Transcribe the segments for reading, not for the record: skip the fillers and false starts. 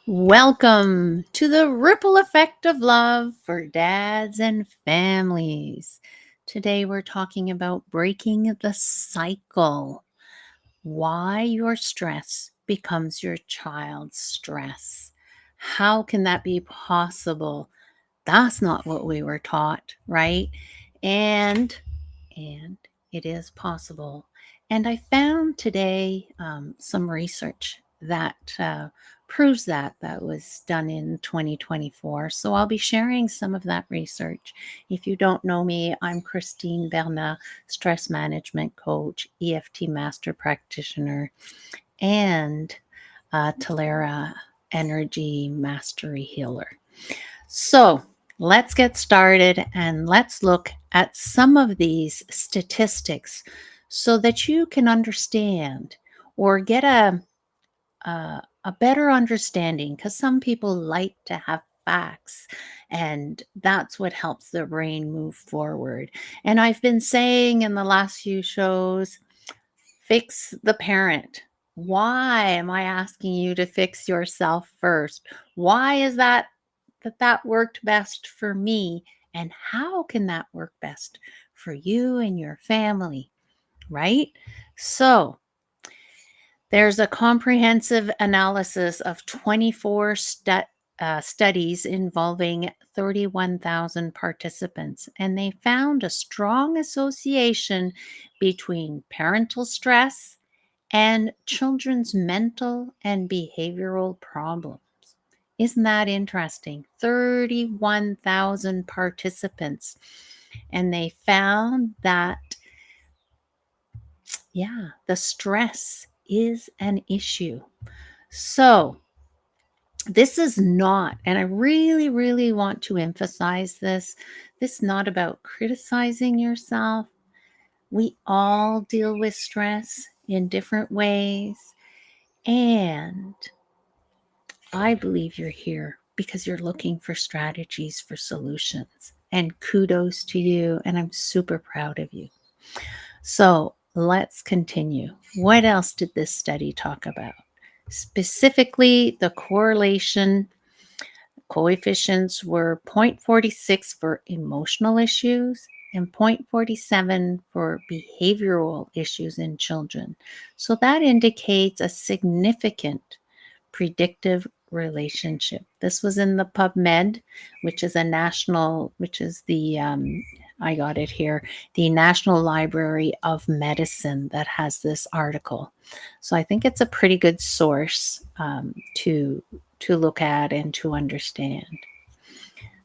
Welcome to the ripple effect of love for dads and families. Today we're talking about breaking the cycle. Why your stress becomes your child's stress. How can that be possible? That's not what we were taught, right? And and it is possible. And I found today some research that proves that was done in 2024. So I'll be sharing some of that research. If you don't know me, I'm Christine Bernat, stress management coach, EFT master practitioner, and Talera energy mastery healer. So let's get started and let's look at some of these statistics so that you can understand or get a better understanding, because some people like to have facts and that's what helps their brain move forward. And I've been saying in the last few shows, fix the parent. Why am I asking you to fix yourself first? Why is that worked best for me? And how can that work best for you and your family? Right? So, there's a comprehensive analysis of 24 studies involving 31,000 participants, and they found a strong association between parental stress and children's mental and behavioral problems. Isn't that interesting? 31,000 participants. And they found that, yeah, the stress is an issue. So, this is not, and I really, really want to emphasize this is not about criticizing yourself. We all deal with stress in different ways. And I believe you're here because you're looking for strategies for solutions. And kudos to you. And I'm super proud of you. So let's continue. What else did this study talk about? Specifically, the correlation coefficients were 0.46 for emotional issues and 0.47 for behavioral issues in children. So that indicates a significant predictive relationship. This was in the PubMed, which is I got it here, the National Library of Medicine that has this article. So I think it's a pretty good source to look at and to understand.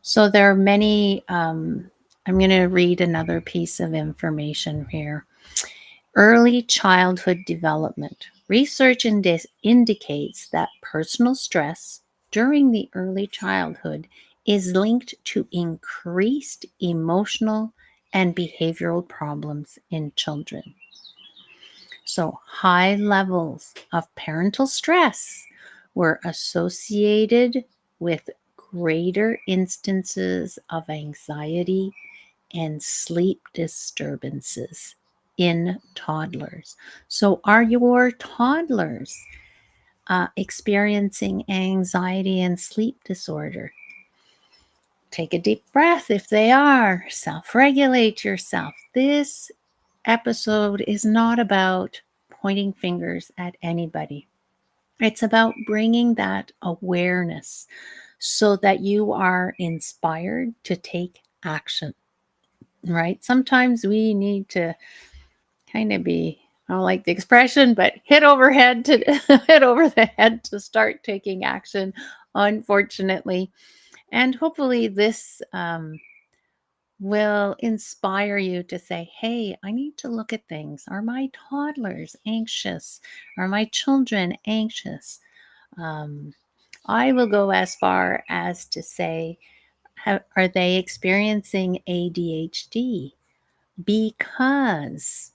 So there are many. I'm going to read another piece of information here. Early childhood development. Research indicates that personal stress during the early childhood is linked to increased emotional and behavioral problems in children. So, high levels of parental stress were associated with greater instances of anxiety and sleep disturbances in toddlers. So, are your toddlers experiencing anxiety and sleep disorder? Take a deep breath if they are. Self regulate yourself. This episode is not about pointing fingers at anybody. It's about bringing that awareness so that you are inspired to take action, right? Sometimes we need to kind of be, I don't like the expression, but hit over the head to start taking action, unfortunately. And hopefully this will inspire you to say, hey, I need to look at things. Are my toddlers anxious? Are my children anxious? Um, I will go as far as to say, are they experiencing ADHD? Because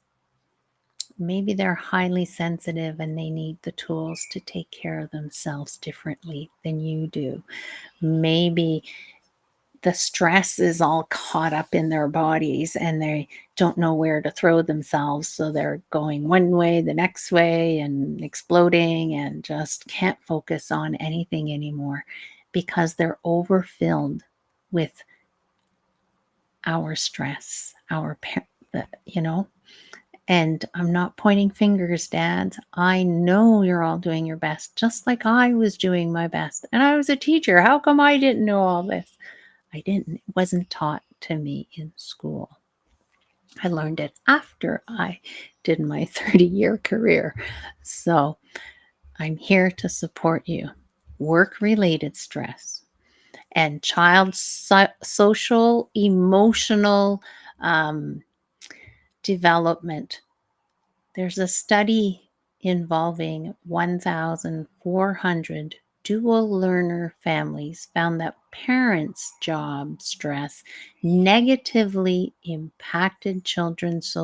maybe they're highly sensitive and they need the tools to take care of themselves differently than you do. Maybe the stress is all caught up in their bodies and they don't know where to throw themselves. So they're going one way, the next way, and exploding and just can't focus on anything anymore because they're overfilled with our stress, you know. And I'm not pointing fingers, dads. I know you're all doing your best, just like I was doing my best. And I was a teacher. How come I didn't know all this? I didn't. It wasn't taught to me in school. I learned it after I did my 30-year career. So I'm here to support you. Work related stress and social, emotional um, development. There's a study involving 1,400 dual learner families found that parents' job stress negatively impacted children's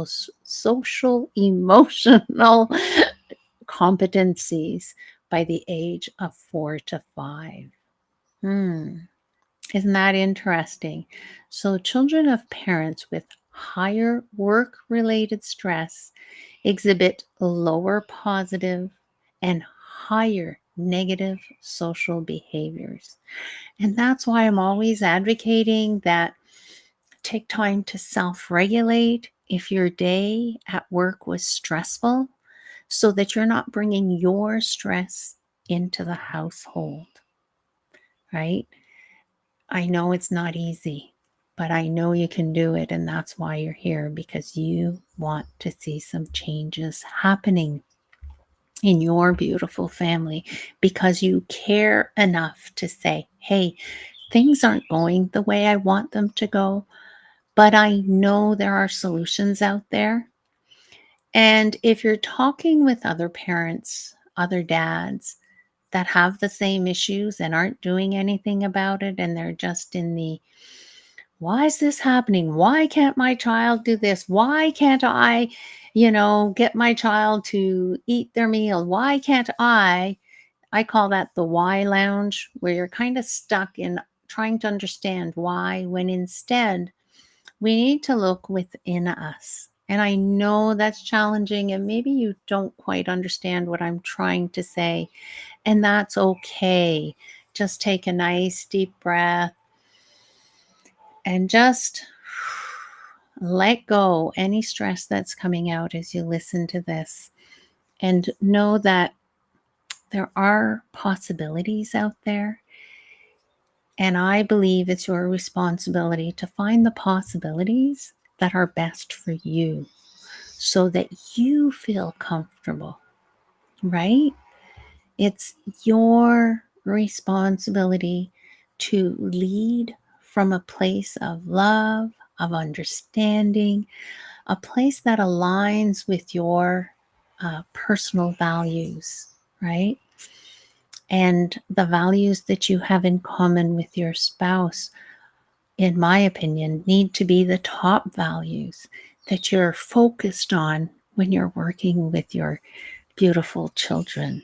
social emotional competencies by the age of 4 to 5. Hmm. Isn't that interesting? So, children of parents with higher work related stress exhibit lower positive and higher negative social behaviors. And that's why I'm always advocating that take time to self regulate if your day at work was stressful so that you're not bringing your stress into the household, right? I know it's not easy, but I know you can do it. And that's why you're here because you want to see some changes happening in your beautiful family because you care enough to say, hey, things aren't going the way I want them to go, but I know there are solutions out there. And if you're talking with other parents, other dads that have the same issues and aren't doing anything about it, and they're just in the why is this happening? Why can't my child do this? Why can't I, get my child to eat their meal? Why can't I? I call that the why lounge, where you're kind of stuck in trying to understand why, when instead we need to look within us. And I know that's challenging, and maybe you don't quite understand what I'm trying to say, and that's okay. Just take a nice deep breath and just let go any stress that's coming out as you listen to this. And know that there are possibilities out there. And I believe it's your responsibility to find the possibilities that are best for you so that you feel comfortable, right? It's your responsibility to lead from a place of love, of understanding, a place that aligns with your personal values, right? And the values that you have in common with your spouse, in my opinion, need to be the top values that you're focused on when you're working with your beautiful children,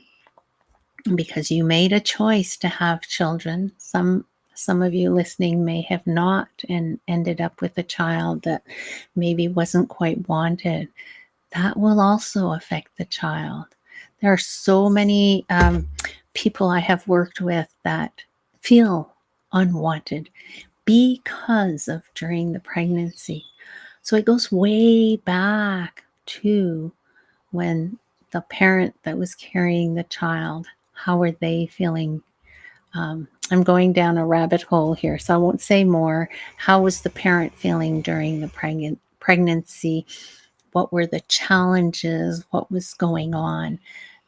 because you made a choice to have children. Some of you listening may have not and ended up with a child that maybe wasn't quite wanted. That will also affect the child. There are so many people I have worked with that feel unwanted because of during the pregnancy. So it goes way back to when the parent that was carrying the child, how were they feeling? I'm going down a rabbit hole here, so I won't say more. How was the parent feeling during the pregnancy? What were the challenges? What was going on?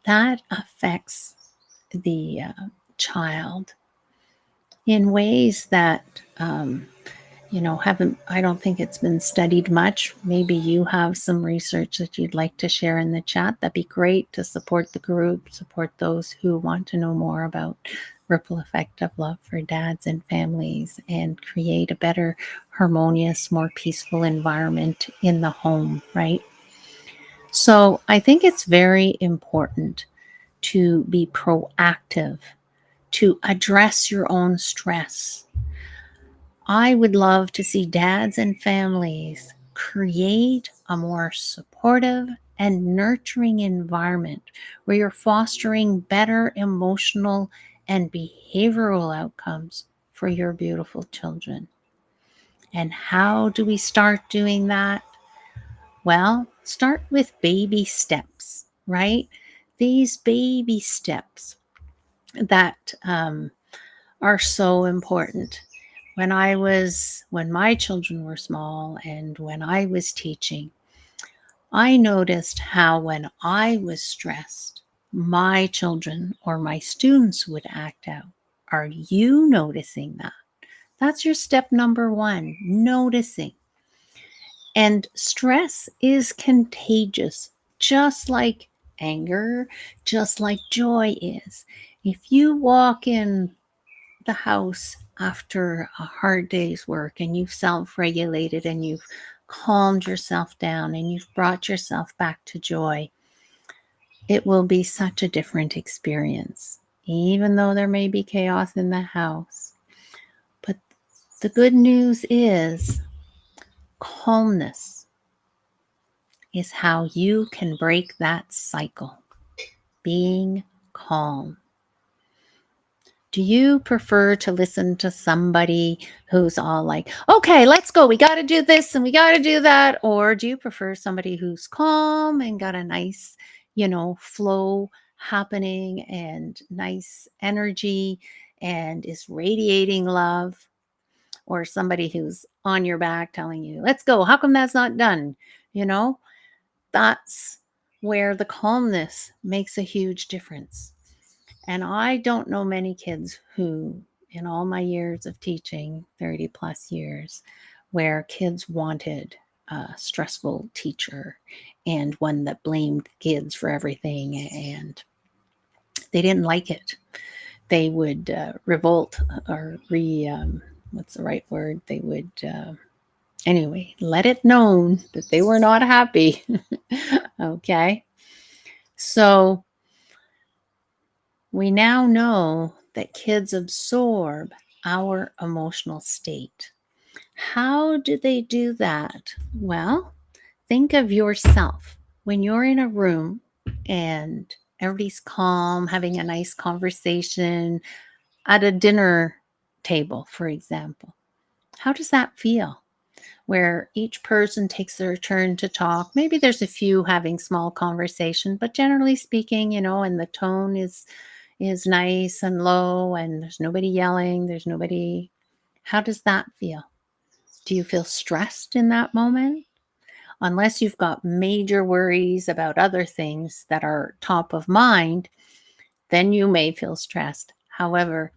That affects the child in ways that haven't, I don't think it's been studied much. Maybe you have some research that you'd like to share in the chat. That'd be great to support the group, support those who want to know more about ripple effect of love for dads and families, and create a better, harmonious, more peaceful environment in the home, right? So I think it's very important to be proactive, to address your own stress. I would love to see dads and families create a more supportive and nurturing environment where you're fostering better emotional and behavioral outcomes for your beautiful children. And how do we start doing that? Well, start with baby steps, right? These baby steps that are so important. When my children were small and when I was teaching, I noticed how when I was stressed, my children or my students would act out. Are you noticing that? That's your step number one, noticing. And stress is contagious, just like anger, just like joy is. If you walk in the house after a hard day's work and you've self regulated and you've calmed yourself down and you've brought yourself back to joy, it will be such a different experience, even though there may be chaos in the house. But the good news is calmness is how you can break that cycle. Being calm. Do you prefer to listen to somebody who's all like, okay, let's go. We got to do this and we got to do that? Or do you prefer somebody who's calm and got a nice, flow happening and nice energy and is radiating love? Or somebody who's on your back telling you, let's go. How come that's not done? You know, that's where the calmness makes a huge difference. And I don't know many kids who, in all my years of teaching, 30 plus years, where kids wanted a stressful teacher and one that blamed kids for everything and they didn't like it. They would revolt or what's the right word? They would, anyway, let it known that they were not happy. Okay. So we now know that kids absorb our emotional state. How do they do that? Well, think of yourself when you're in a room and everybody's calm, having a nice conversation at a dinner table, for example. How does that feel? Where each person takes their turn to talk. Maybe there's a few having small conversation, but generally speaking, and the tone is nice and low and there's nobody yelling, there's nobody. How does that feel? Do you feel stressed in that moment? Unless you've got major worries about other things that are top of mind, then you may feel stressed. However,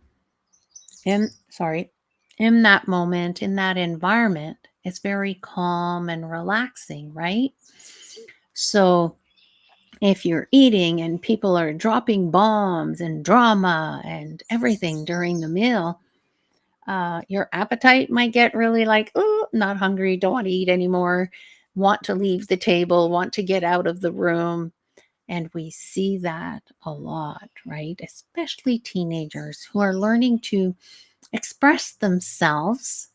in that moment, in that environment, it's very calm and relaxing, right? So if you're eating and people are dropping bombs and drama and everything during the meal, your appetite might get really like, oh, not hungry, don't want to eat anymore, want to leave the table, want to get out of the room. And we see that a lot, right? Especially teenagers who are learning to express themselves,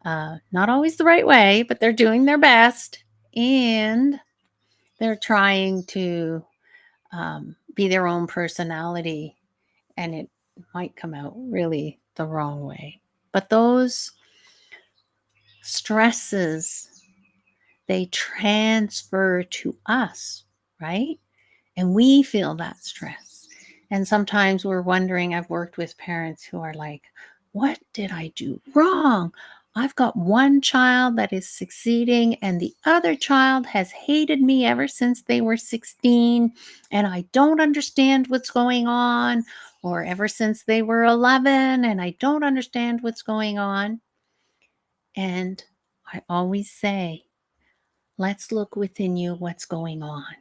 not always the right way, but they're doing their best. And they're trying to be their own personality, and it might come out really the wrong way. But those stresses, they transfer to us, right? And we feel that stress. And sometimes we're wondering, I've worked with parents who are like, what did I do wrong? I've got one child that is succeeding, and the other child has hated me ever since they were 16, and I don't understand what's going on, or ever since they were 11, and I don't understand what's going on. And I always say, let's look within you what's going on.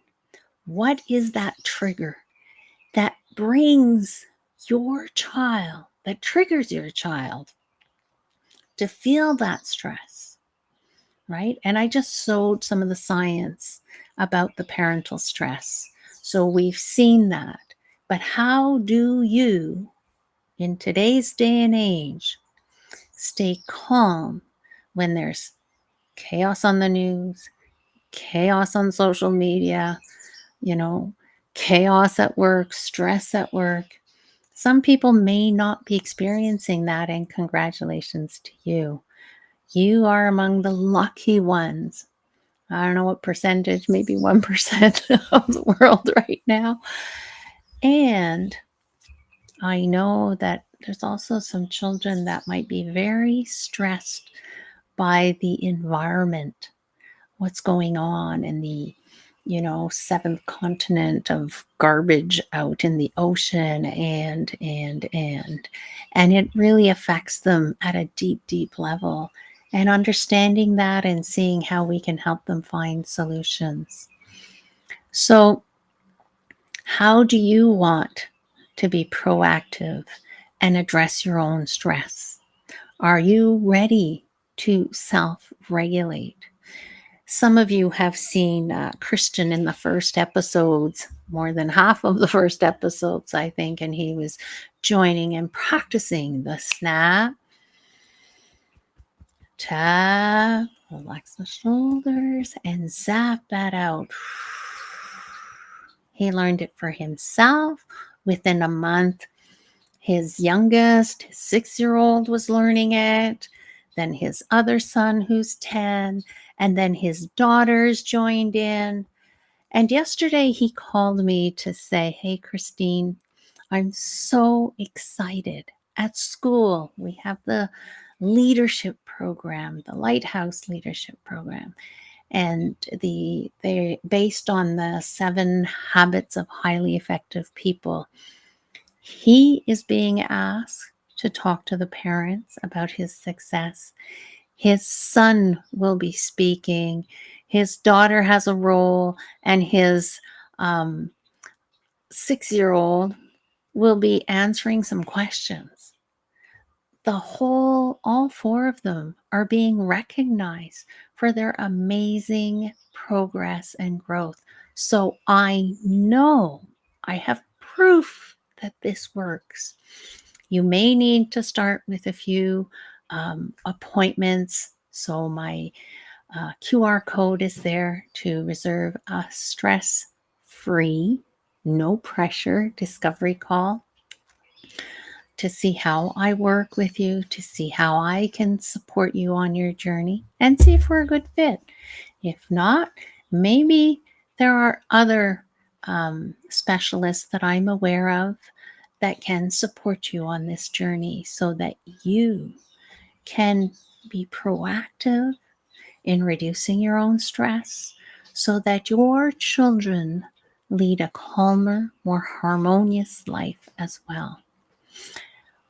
What is that trigger that brings your child, that triggers your child to feel that stress, right? And I just sowed some of the science about the parental stress. So we've seen that. But how do you, in today's day and age, stay calm when there's chaos on the news, chaos on social media, you know, chaos at work, stress at work. Some people may not be experiencing that, and congratulations to you. You are among the lucky ones. I don't know what percentage, maybe 1% of the world right now. And I know that there's also some children that might be very stressed by the environment, what's going on in the, seventh continent of garbage out in the ocean and it really affects them at a deep, deep level. And understanding that and seeing how we can help them find solutions. So, how do you want to be proactive and address your own stress? Are you ready to self regulate? Some of you have seen Christian in the first episodes, more than half of the first episodes, I think, and he was joining and practicing the snap, tap, relax the shoulders, and zap that out. He learned it for himself within a month. His youngest, his 6-year-old, was learning it. Then his other son, who's 10, and then his daughters joined in. And yesterday he called me to say, "Hey, Christine, I'm so excited. At school, we have the leadership program, the Lighthouse Leadership Program, and they based on the 7 habits of highly effective people. He is being asked to talk to the parents about his success. His son will be speaking. His daughter has a role, and his 6-year-old will be answering some questions. All 4 of them are being recognized for their amazing progress and growth. So I know I have proof that this works. You may need to start with a few appointments. So my QR code is there to reserve a stress free, no pressure discovery call to see how I work with you, to see how I can support you on your journey, and see if we're a good fit. If not, maybe there are other specialists that I'm aware of that can support you on this journey so that you can be proactive in reducing your own stress so that your children lead a calmer, more harmonious life as well.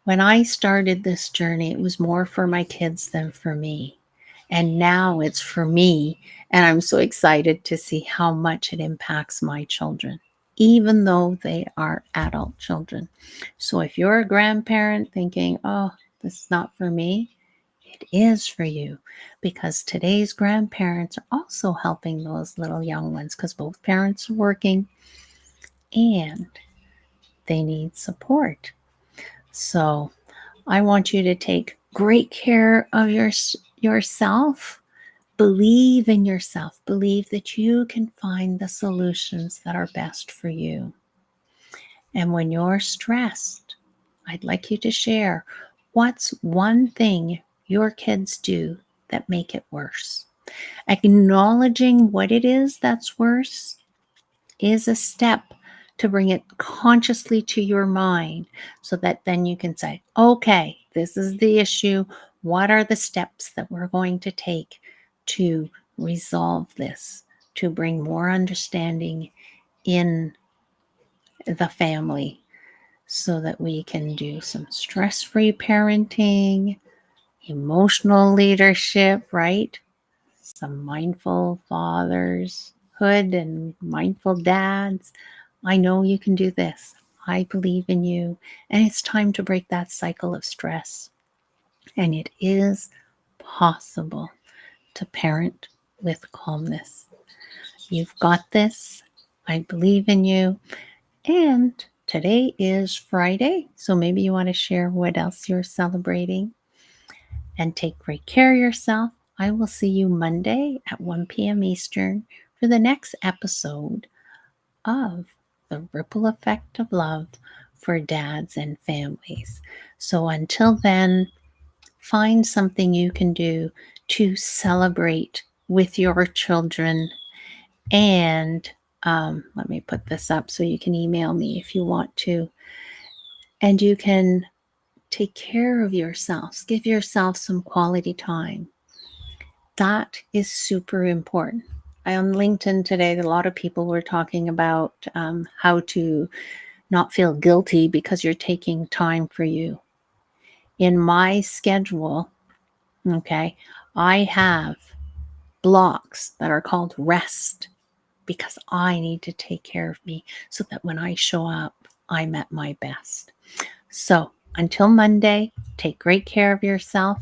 When I started this journey, it was more for my kids than for me. And now it's for me. And I'm so excited to see how much it impacts my children, even though they are adult children. So if you're a grandparent thinking, oh, this is not for me, it is for you, because today's grandparents are also helping those little young ones because both parents are working and they need support. So I want you to take great care of yourself. Believe in yourself. Believe that you can find the solutions that are best for you. And when you're stressed, I'd like you to share what's one thing your kids do that make it worse. Acknowledging what it is that's worse is a step to bring it consciously to your mind so that then you can say, okay, this is the issue. What are the steps that we're going to take to resolve this, to bring more understanding in the family so that we can do some stress-free parenting, emotional leadership, right? Some mindful fathershood and mindful dads. I know you can do this. I believe in you. And it's time to break that cycle of stress. And it is possible to parent with calmness. You've got this. I believe in you. And today is Friday. So maybe you want to share what else you're celebrating. and take great care of yourself. I will see you Monday at 1 p.m. Eastern for the next episode of The Ripple Effect of Love for Dads and Families. So until then, find something you can do to celebrate with your children. And let me put this up so you can email me if you want to. And you can take care of yourselves, give yourself some quality time. That is super important. On LinkedIn today, a lot of people were talking about how to not feel guilty because you're taking time for you. In my schedule, okay, I have blocks that are called rest because I need to take care of me so that when I show up, I'm at my best. So until Monday, take great care of yourself.